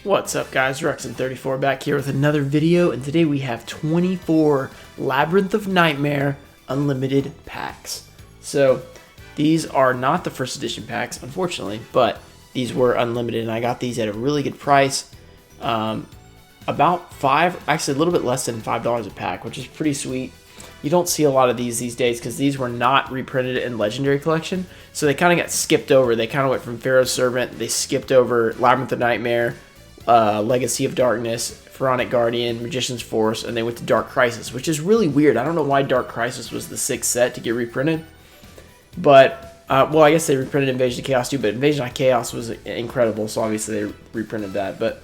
What's up guys, Rexon34 back here with another video, and today we have 24 Labyrinth of Nightmare Unlimited packs. So these are not the first edition packs, unfortunately, but these were unlimited and I got these at a really good price. About actually a little bit less than $5 a pack, which is pretty sweet. You don't see a lot of these days because these were not reprinted in Legendary Collection, so they kind of got skipped over. They kind of went from Pharaoh's Servant, they skipped over Labyrinth of Nightmare, Legacy of Darkness, Pharaonic Guardian, Magician's Force, and they went to Dark Crisis, which is really weird. I don't know why Dark Crisis was the 6th set to get reprinted, but well, I guess they reprinted Invasion of Chaos too, but Invasion of Chaos was incredible, so obviously they reprinted that, but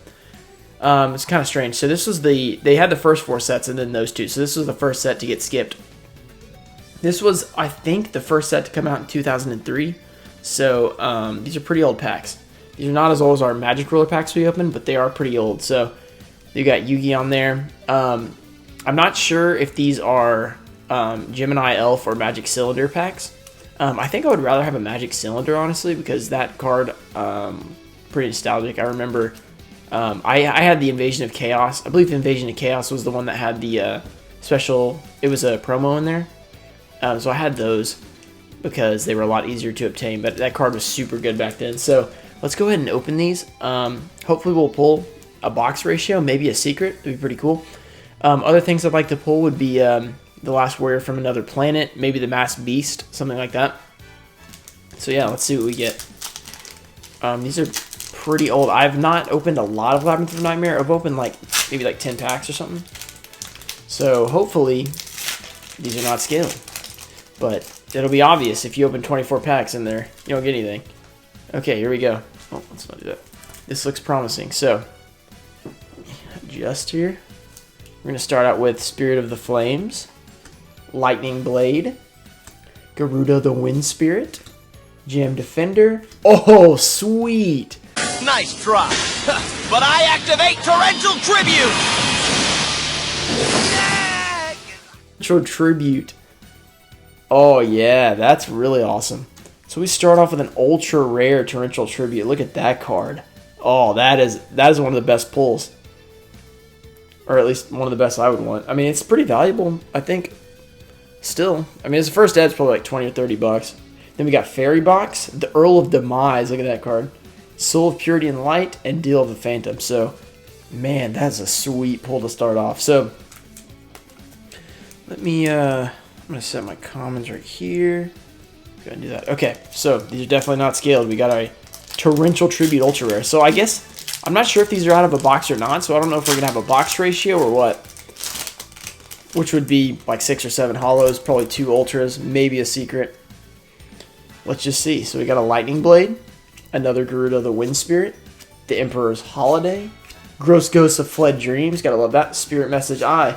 it's kind of strange. So this was they had the first 4 sets and then those 2, so this was the first set to get skipped. This was, I think, the first set to come out in 2003, so these are pretty old packs. These are not as old as our Magic Ruler packs we opened, but they are pretty old. So you got Yugi on there. I'm not sure if these are Gemini Elf or Magic Cylinder packs. I think I would rather have a Magic Cylinder, honestly, because that card, pretty nostalgic. I remember I had the Invasion of Chaos. I believe Invasion of Chaos was the one that had the special, it was a promo in there. So I had those because they were a lot easier to obtain, but that card was super good back then. So let's go ahead and open these. Hopefully we'll pull a box ratio, maybe a secret. It'd be pretty cool. Other things I'd like to pull would be the Last Warrior from Another Planet, maybe the Masked Beast, something like that. So yeah, let's see what we get. These are pretty old. I've not opened a lot of Labyrinth of Nightmare. I've opened maybe 10 packs or something. So hopefully these are not scaling. But it'll be obvious if you open 24 packs in there, you don't get anything. Okay, here we go. Oh, let's not do that. This looks promising. So, adjust here. We're going to start out with Spirit of the Flames, Lightning Blade, Garuda the Wind Spirit, Gem Defender. Oh, sweet! Nice try, but I activate Torrential Tribute! Tribute. Oh yeah, that's really awesome. So we start off with an ultra rare Torrential Tribute. Look at that card. Oh, that is one of the best pulls. Or at least one of the best I would want. I mean, it's pretty valuable, I think. Still. I mean, it's the first ad, it's probably like 20 or 30 bucks. Then we got Fairy Box, the Earl of Demise. Look at that card. Soul of Purity and Light, and Deal of the Phantom. So, man, that's a sweet pull to start off. So, let me, I'm going to set my commons right here. Go ahead and do that. Okay, so these are definitely not scaled. We got a Torrential Tribute Ultra Rare. So I guess, I'm not sure if these are out of a box or not, so I don't know if we're going to have a box ratio or what. Which would be like 6 or 7 hollows, probably 2 ultras, maybe a secret. Let's just see. So we got a Lightning Blade, another Garuda the Wind Spirit, the Emperor's Holiday, Gross Ghosts of Fled Dreams, gotta love that, Spirit Message Eye.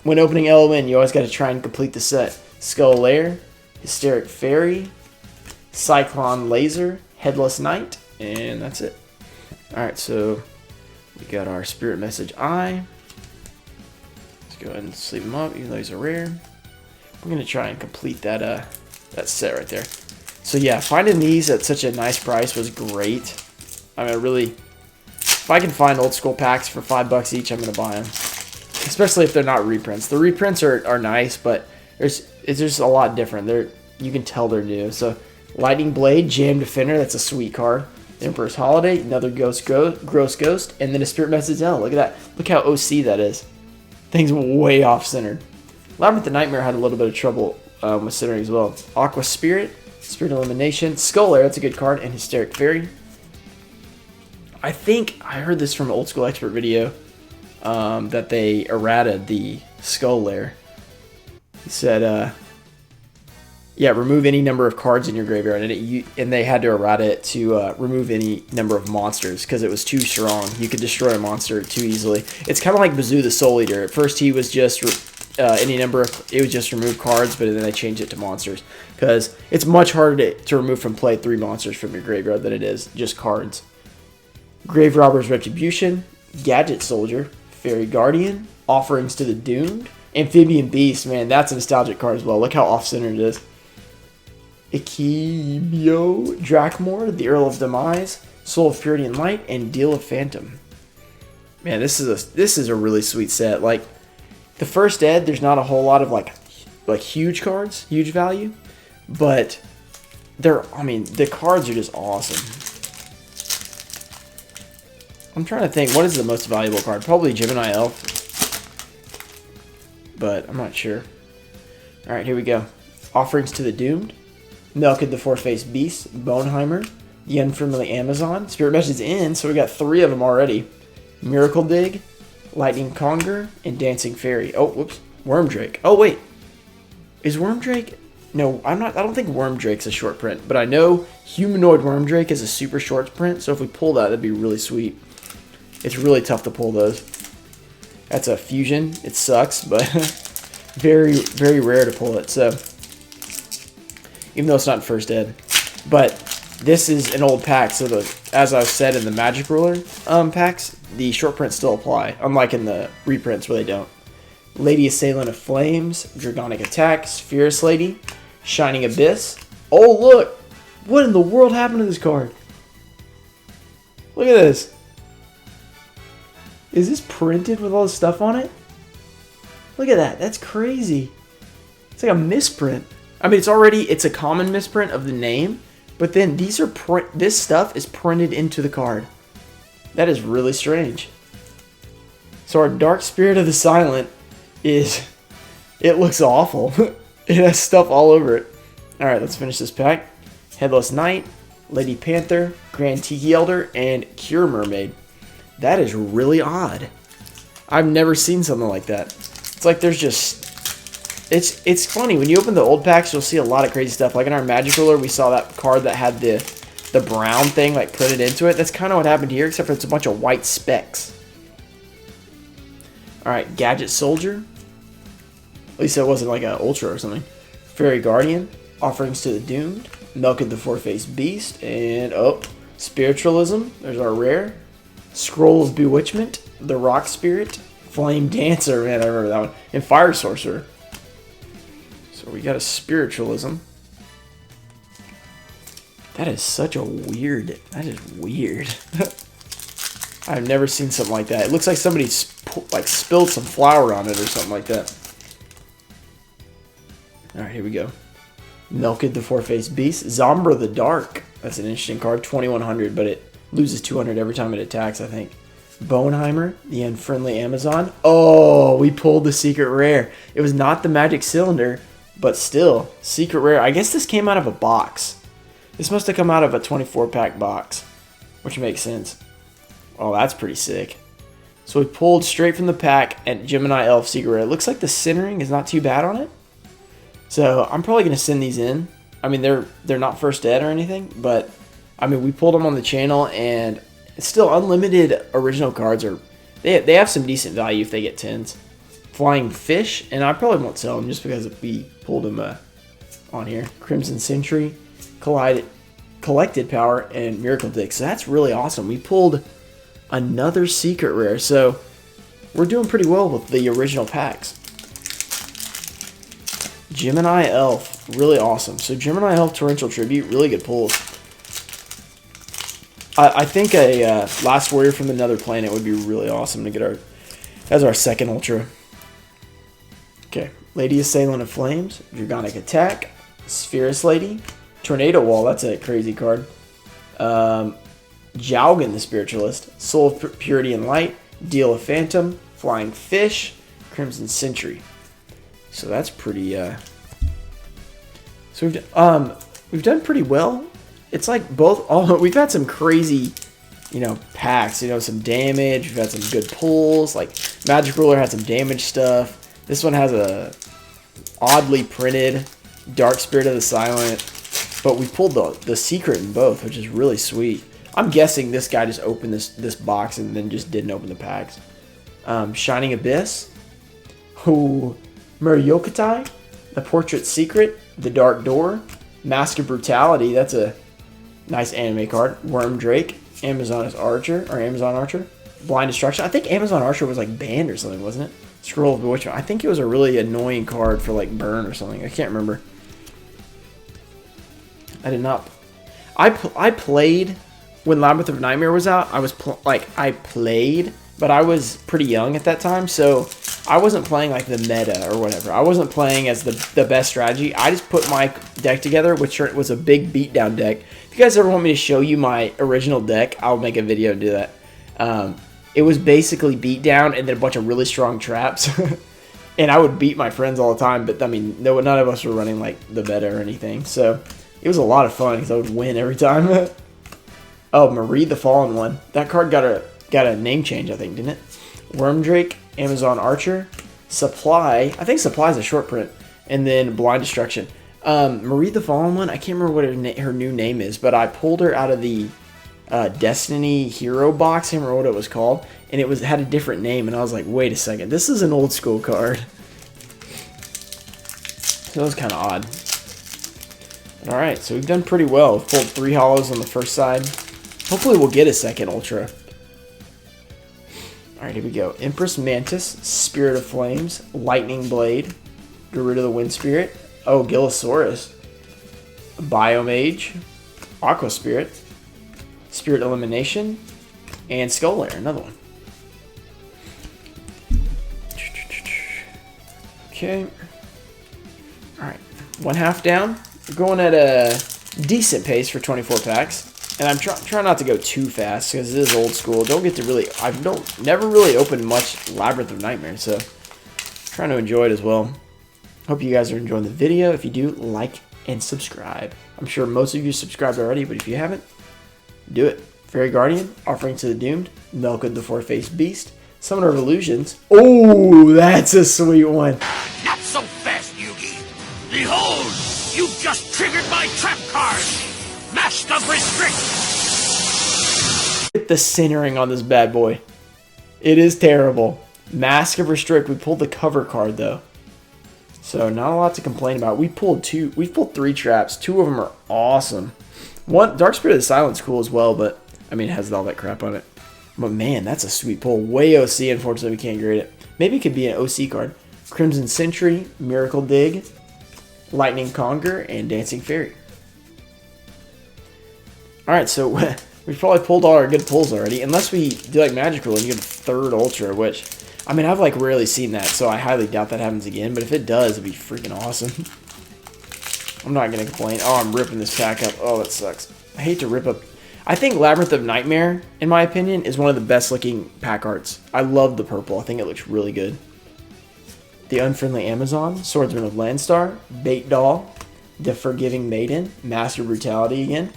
When opening LON, you always gotta try and complete the set. Skull Lair, Hysteric Fairy, Cyclone Laser, Headless Knight, and that's it. Alright, so we got our Spirit Message Eye. Let's go ahead and sleeve them up, even though these are rare. We're gonna try and complete that that set right there. So yeah, finding these at such a nice price was great. I mean, really, if I can find old school packs for $5 each, I'm gonna buy them. Especially if they're not reprints. The reprints are nice, but it's just a lot different. You can tell they're new. So, Lightning Blade, Jam Defender, that's a sweet card. The Emperor's Holiday, another Gross Ghost, and then a Spirit Message L. Look at that. Look how OC that is. Thing's way off-centered. Labyrinth of Nightmare had a little bit of trouble with centering as well. Aqua Spirit, Spirit Elimination, Skull Lair, that's a good card, and Hysteric Fairy. I think I heard this from an Old School Expert video that they errated the Skull Lair. He said, yeah, remove any number of cards in your graveyard, and they had to errata it to remove any number of monsters because it was too strong. You could destroy a monster too easily. It's kind of like Bazoo the Soul Eater. At first, he was just any number of, it would just remove cards, but then they changed it to monsters because it's much harder to remove from play 3 monsters from your graveyard than it is just cards. Grave Robber's Retribution, Gadget Soldier, Fairy Guardian, Offerings to the Doomed, Amphibian Beast. Man, that's a nostalgic card as well. Look how off-centered it is. Ikebio Drakmor, the Earl of Demise, Soul of Purity and Light, and Deal of Phantom. Man, this is a really sweet set. Like the first ed, there's not a whole lot of like huge cards, huge value, but the cards are just awesome. I'm trying to think, what is the most valuable card? Probably Gemini Elf, but I'm not sure. All right, here we go. Offerings to the Doomed, Melked the Four-Faced Beast, Boneheimer, the Unfriendly Amazon, Spirit Message in, so we got 3 of them already. Miracle Dig, Lightning Conger, and Dancing Fairy. Oh, whoops. Wormdrake. Oh, wait. Is Wormdrake? No, I don't think Wormdrake's a short print, but I know Humanoid Wormdrake is a super short print, so if we pull that, that'd be really sweet. It's really tough to pull those. That's a fusion. It sucks, but very, very rare to pull it, so even though it's not first ed. But this is an old pack, so as I've said in the Magic Ruler packs, the short prints still apply, unlike in the reprints where they don't. Lady Assailant of Flames, Dragonic Attack, Spherus Lady, Shining Abyss. Oh, look! What in the world happened to this card? Look at this. Is this printed with all this stuff on it? Look at that. That's crazy. It's like a misprint. I mean, it's a common misprint of the name, but then this stuff is printed into the card. That is really strange. So our Dark Spirit of the Silent it looks awful. It has stuff all over it. Alright, let's finish this pack. Headless Knight, Lady Panther, Grand Tiki Elder, and Cure Mermaid. That is really odd. I've never seen something like that. It's like there's just... It's funny. When you open the old packs, you'll see a lot of crazy stuff. Like in our Magic Ruler, we saw that card that had the brown thing like printed into it. That's kind of what happened here, except for it's a bunch of white specks. Alright, Gadget Soldier. At least it wasn't like an Ultra or something. Fairy Guardian, Offerings to the Doomed, Melked the Four-Faced Beast, and Spiritualism. There's our rare. Scroll of Bewitchment, the Rock Spirit, Flame Dancer, man, I remember that one, and Fire Sorcerer. So we got a Spiritualism. That is such a weird, that is weird. I've never seen something like that. It looks like somebody spilled some flour on it or something like that. Alright, here we go. Melked the Four-Faced Beast, Zombra the Dark. That's an interesting card, 2100, but it loses 200 every time it attacks, I think. Boneheimer, the Unfriendly Amazon. Oh, we pulled the secret rare. It was not the Magic Cylinder, but still, secret rare. I guess this came out of a box. This must have come out of a 24-pack box, which makes sense. Oh, that's pretty sick. So we pulled straight from the pack at Gemini Elf secret rare. It looks like the centering is not too bad on it. So I'm probably going to send these in. I mean, they're not first ed or anything, but I mean, we pulled them on the channel, and it's still unlimited original cards they have some decent value if they get 10s. Flying Fish, and I probably won't sell them just because we pulled them on here. Crimson Sentry, Collected Power, and Miracle Dig. So that's really awesome. We pulled another secret rare, so we're doing pretty well with the original packs. Gemini Elf, really awesome. So Gemini Elf Torrential Tribute, really good pulls. I think a Last Warrior from Another Planet would be really awesome to get as our second Ultra. Okay, Lady Assailant of Flames, Dragonic Attack, Spherus Lady, Tornado Wall, that's a crazy card. Jowgen the Spiritualist, Soul of Purity and Light, Deal of Phantom, Flying Fish, Crimson Sentry. So that's pretty. So we've done pretty well. It's like we've had some crazy, packs. Some damage. We've had some good pulls. Like Magic Ruler had some damage stuff. This one has a oddly printed Dark Spirit of the Silent, but we pulled the secret in both, which is really sweet. I'm guessing this guy just opened this box and then just didn't open the packs. Shining Abyss. Ooh. Muryokatai, The Portrait Secret, The Dark Door, Mask of Brutality, that's a nice anime card. Wormdrake, Amazon Archer, Blind Destruction. I think Amazon Archer was like banned or something, wasn't it? Scroll of Bewitchment. I think it was a really annoying card for like burn or something. I can't remember. I did not. I played when Labryinth of Nightmare was out. I played but I was pretty young at that time, so I wasn't playing like the meta or whatever. I wasn't playing as the best strategy. I just put my deck together, which was a big beatdown deck. If you guys ever want me to show you my original deck, I'll make a video and do that. It was basically beatdown and then a bunch of really strong traps. And I would beat my friends all the time, but I mean, none of us were running like the meta or anything. So it was a lot of fun because I would win every time. Oh, Marie the Fallen one. That card got a name change, I think, didn't it? Wormdrake, Amazon Archer, Supply. I think Supply is a short print. And then Blind Destruction. Marie the Fallen one, I can't remember what her new name is, but I pulled her out of the Destiny Hero box. I can't remember what it was called. And it had a different name, and I was like, wait a second, this is an old school card. So that was kind of odd. Alright, so we've done pretty well. We've pulled 3 hollows on the first side. Hopefully we'll get a second Ultra. Alright, here we go. Empress Mantis, Spirit of Flames, Lightning Blade, get rid of the Wind Spirit. Oh, Gillosaurus. Biomage, Aqua Spirit, Spirit Elimination, and Skull Lair, another one. Okay. Alright, 1/2 down. We're going at a decent pace for 24 packs. And I'm trying not to go too fast because it is old school. Never really opened much Labyrinth of Nightmares, so trying to enjoy it as well. Hope you guys are enjoying the video. If you do, like and subscribe. I'm sure most of you subscribed already, but if you haven't, do it. Fairy Guardian, Offering to the Doomed, Melkwood the Four-Faced Beast, Summoner of Illusions. Oh, that's a sweet one. Not so fast, Yugi. Behold, you've just triggered my trap card. Mask of Restrict. Look at the centering on this bad boy. It is terrible. Mask of Restrict. We pulled the cover card though, so not a lot to complain about. We've pulled 3 traps. 2 of them are awesome. One, Dark Spirit of the Silence, cool as well, but I mean, it has all that crap on it. But man, that's a sweet pull. Way OC. Unfortunately, we can't grade it. Maybe it could be an OC card. Crimson Sentry, Miracle Dig, Lightning Conger, and Dancing Fairy. Alright, so we've probably pulled all our good pulls already. Unless we do like Magical and you get a 3rd Ultra, which, I mean, I've like rarely seen that, so I highly doubt that happens again. But if it does, it'd be freaking awesome. I'm not going to complain. Oh, I'm ripping this pack up. Oh, that sucks. I hate to rip up. I think Labyrinth of Nightmare, in my opinion, is one of the best looking pack arts. I love the purple. I think it looks really good. The Unfriendly Amazon, Swordsman of Landstar, Bait Doll, The Forgiving Maiden, Master Brutality again,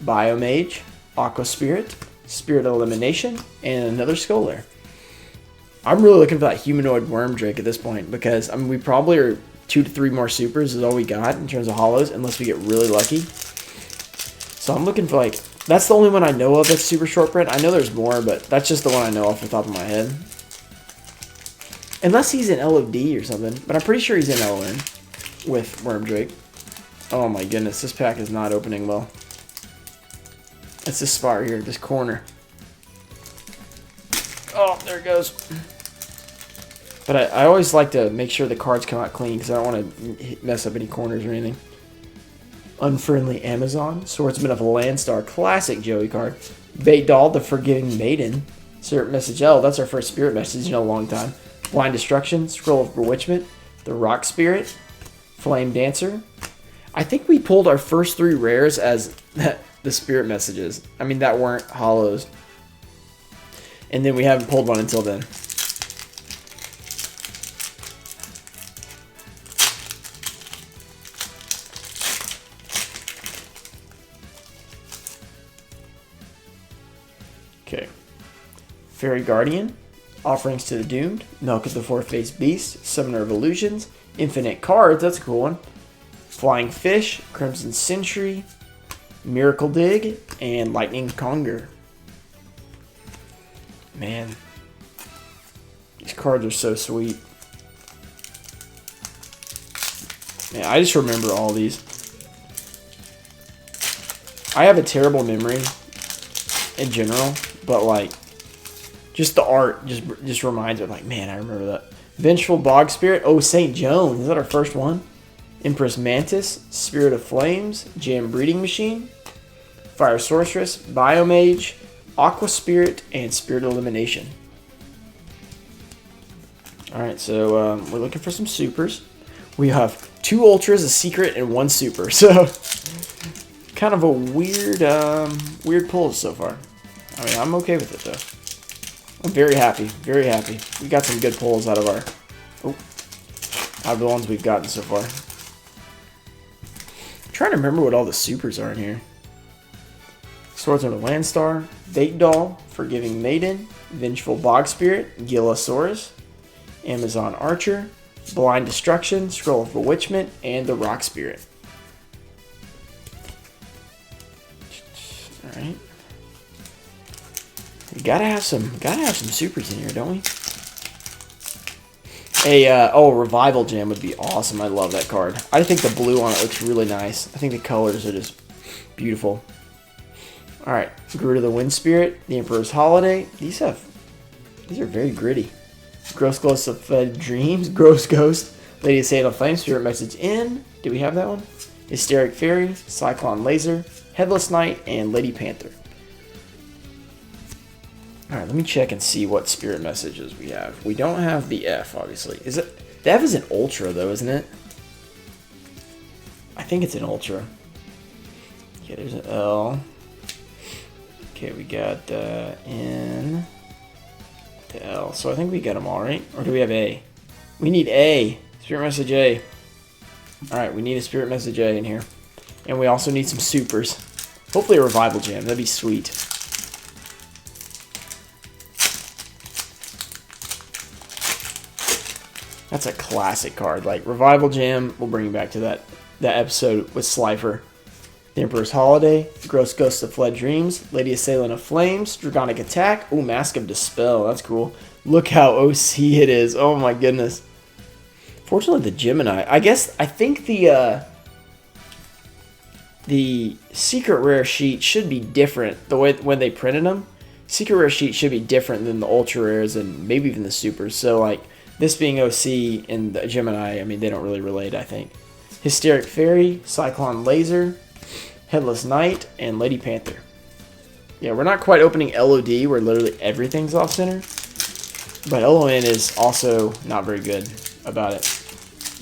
Biomage, Aqua Spirit, Spirit Elimination, and another Skull Lair. I'm really looking for that humanoid Wormdrake at this point because, I mean, we probably are 2 to 3 more supers is all we got in terms of hollows unless we get really lucky. So I'm looking for like, that's the only one I know of that's super short print. I know there's more, but that's just the one I know off the top of my head. Unless he's in LOD or something, but I'm pretty sure he's in LON with Wormdrake. Oh my goodness, this pack is not opening well. It's this spot right here, this corner. Oh, there it goes. But I always like to make sure the cards come out clean because I don't want to mess up any corners or anything. Unfriendly Amazon, Swordsman of Landstar, classic Joey card. Bait Doll, The Forgiving Maiden, Spirit Message L, that's our first Spirit Message in a long time. Blind Destruction, Scroll of Bewitchment, The Rock Spirit, Flame Dancer. I think we pulled our first 3 rares as the Spirit Messages. I mean, that weren't hollows. And then we haven't pulled one until then. Okay. Fairy Guardian, Offerings to the Doomed, Melkwood the Four-Faced Beast, Summoner of Illusions, Infinite Cards, that's a cool one. Flying Fish, Crimson Sentry, Miracle Dig, and Lightning Conger. Man, these cards are so sweet. Man, I just remember all these. I have a terrible memory in general, but like, just the art just reminds me, like, man, I remember that. Vengeful Bog Spirit. Oh, St. Joan. Is that our first one? Empress Mantis, Spirit of Flames, Jam Breeding Machine, Fire Sorceress, Biomage, Aqua Spirit, and Spirit Elimination. Alright, so we're looking for some supers. We have 2 ultras, a secret, and 1 super. So, kind of a weird, weird pull so far. I mean, I'm okay with it, though. I'm very happy, very happy. We got some good pulls out of the ones we've gotten so far. I'm trying to remember what all the supers are in here. Swordsman of Landstar, Bait Doll, Forgiving Maiden, Vengeful Bog Spirit, Gillosaurus, Amazon Archer, Blind Destruction, Scroll of Bewitchment, and the Rock Spirit. Alright. We gotta have some supers in here, don't we? A Revival Gem would be awesome. I love that card. I think the blue on it looks really nice. I think the colors are just beautiful. Alright, Groot of the Wind Spirit, the Emperor's Holiday. These are very gritty. Gross Ghost of Dreams, Gross Ghost, Lady of Satan Flame, Spirit Message in. Do we have that one? Hysteric Fairy, Cyclone Laser, Headless Knight, and Lady Panther. Alright, let me check and see what spirit messages we have. We don't have the F, obviously. Is it? The F is an Ultra, though, isn't it? I think it's an Ultra. Okay, there's an L. Okay, we got N to L. So I think we got them all, right? Or do we have A? We need A. Spirit message A. Alright, we need a spirit message A in here. And we also need some supers. Hopefully a Revival Gem. That'd be sweet. That's a classic card. Like, Revival Gem, we'll bring you back to that episode with Slifer. The Emperor's Holiday, Gross Ghost of Fled Dreams, Lady Assailant of Flames, Dragonic Attack, ooh, Mask of Dispel, that's cool. Look how OC it is, oh my goodness. Fortunately, the Gemini, I think the Secret Rare sheet should be different, the way when they printed them. Secret Rare sheet should be different than the Ultra Rares and maybe even the Supers, so like, this being OC and the Gemini, I mean, they don't really relate, I think. Hysteric Fairy, Cyclone Laser, Headless Knight, and Lady Panther. Yeah, we're not quite opening LOD, where literally everything's off-center. But LON is also not very good about it.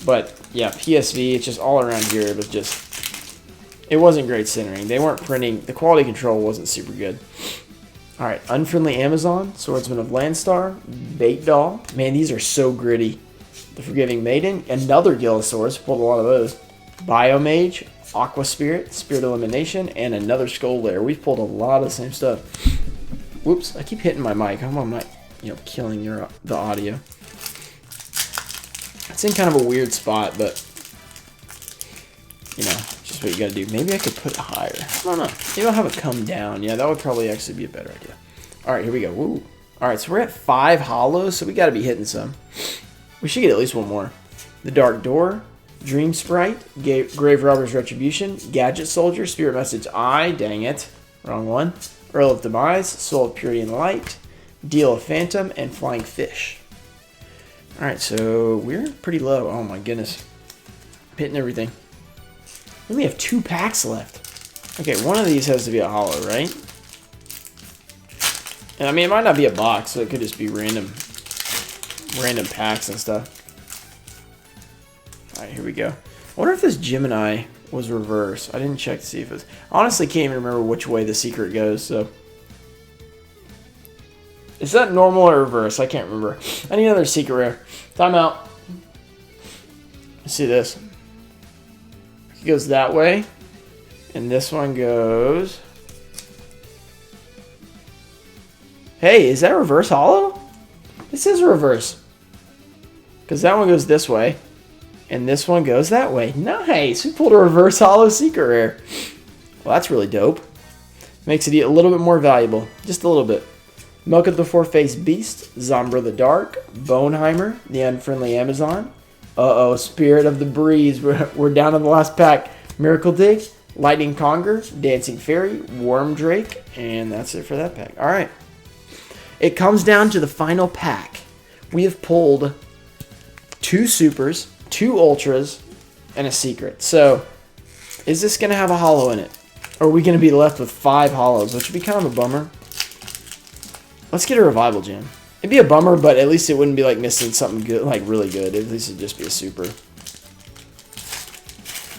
But, yeah, PSV, it's just all around here. It was just... It wasn't great centering. They weren't printing... The quality control wasn't super good. Alright, Unfriendly Amazon, Swordsman of Landstar, Bait Doll. Man, these are so gritty. The Forgiving Maiden, another Gillosaurus, pulled a lot of those. Biomage, Aqua Spirit, Spirit Elimination, and another Skull Lair. We've pulled a lot of the same stuff. Whoops, I keep hitting my mic. I hope I'm not, killing the audio. It's in kind of a weird spot, but, just what you gotta do. Maybe I could put it higher. I don't know. Maybe I'll have it come down. Yeah, that would probably actually be a better idea. Alright, here we go. Woo. Alright, so we're at 5 hollows, so we gotta be hitting some. We should get at least one more. The Dark Door, Dream Sprite, Grave Robber's Retribution, Gadget Soldier, Spirit Message I, dang it, wrong one, Earl of Demise, Soul of Purity and Light, Deal of Phantom, and Flying Fish. Alright, so we're pretty low. Oh my goodness. I'm hitting everything. We only have 2 packs left. Okay, one of these has to be a hollow, right? And I mean, it might not be a box, so it could just be random packs and stuff. Alright, here we go. I wonder if this Gemini was reverse. I didn't check to see if it was... I honestly can't even remember which way the secret goes, so... Is that normal or reverse? I can't remember. I need another secret rare. Time out. Let's see this. It goes that way. And this one goes... Hey, is that reverse hollow? This is reverse. Because that one goes this way. And this one goes that way. Nice! We pulled a reverse hollow secret rare. Well, that's really dope. Makes it a little bit more valuable. Just a little bit. Milk of the Four-Faced Beast, Zombra the Dark, Boneheimer, the Unfriendly Amazon. Uh-oh, Spirit of the Breeze. We're down to the last pack. Miracle Dig, Lightning Conger, Dancing Fairy, Worm Drake, and that's it for that pack. Alright. It comes down to the final pack. We have pulled 2 supers, 2 ultras, and a secret. So, is this going to have a hollow in it? Or are we going to be left with 5 hollows, which would be kind of a bummer. Let's get a Revival Gem. It'd be a bummer, but at least it wouldn't be like missing something good, like really good. At least it'd just be a super. It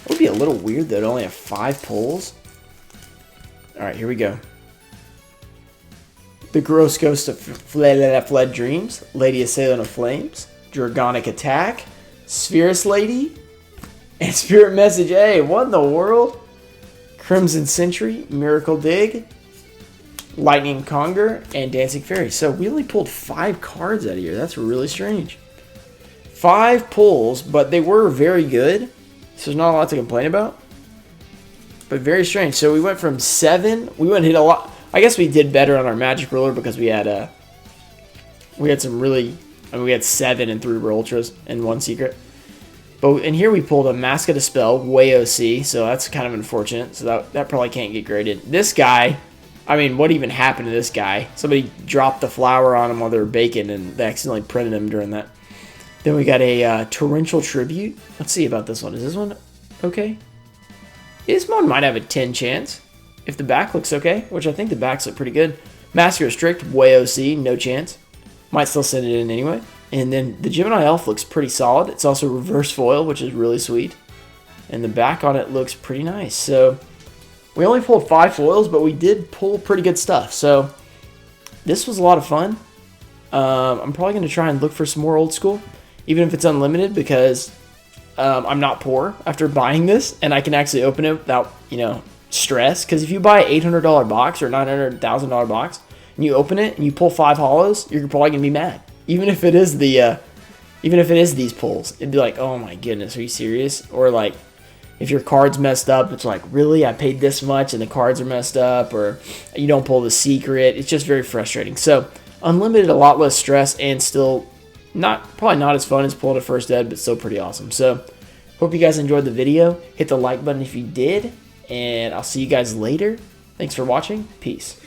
would be a little weird though to only have 5 pulls. All right, here we go. The Gross Ghost of Fled Dreams, Lady Assailant of Flames, Dragonic Attack, Spherus Lady, and Spirit Message. Hey, what in the world? Crimson Sentry, Miracle Dig, Lightning Conger, and Dancing Fairy. So we only pulled 5 cards out of here. That's really strange. 5 pulls, but they were very good. So there's not a lot to complain about. But very strange. So we went from 7. We went and hit a lot. I guess we did better on our Magic Roller because we had some really. I mean, we had 7 and 3 Ultras and 1 secret. But in here we pulled a Mask of Dispel, way OC. So that's kind of unfortunate. So that probably can't get graded. This guy. I mean, what even happened to this guy? Somebody dropped the flower on him while they were baking, and they accidentally printed him during that. Then we got a Torrential Tribute. Let's see about this one. Is this one okay? This one might have a 10 chance if the back looks okay, which I think the backs look pretty good. Master Restrict, way OC, no chance. Might still send it in anyway. And then the Gemini Elf looks pretty solid. It's also reverse foil, which is really sweet. And the back on it looks pretty nice. So we only pulled 5 foils, but we did pull pretty good stuff. So this was a lot of fun. I'm probably going to try and look for some more old school, even if it's unlimited, because I'm not poor after buying this, and I can actually open it without, stress. Because if you buy an $800 box or $900,000 box, and you open it and you pull 5 hollows, you're probably going to be mad. Even if it is these pulls, it'd be like, oh my goodness, are you serious? Or like, if your card's messed up, it's like, really? I paid this much and the cards are messed up, or you don't pull the secret. It's just very frustrating. So unlimited, a lot less stress, and still probably not as fun as pulling a first ed, but still pretty awesome. So hope you guys enjoyed the video. Hit the like button if you did, and I'll see you guys later. Thanks for watching. Peace.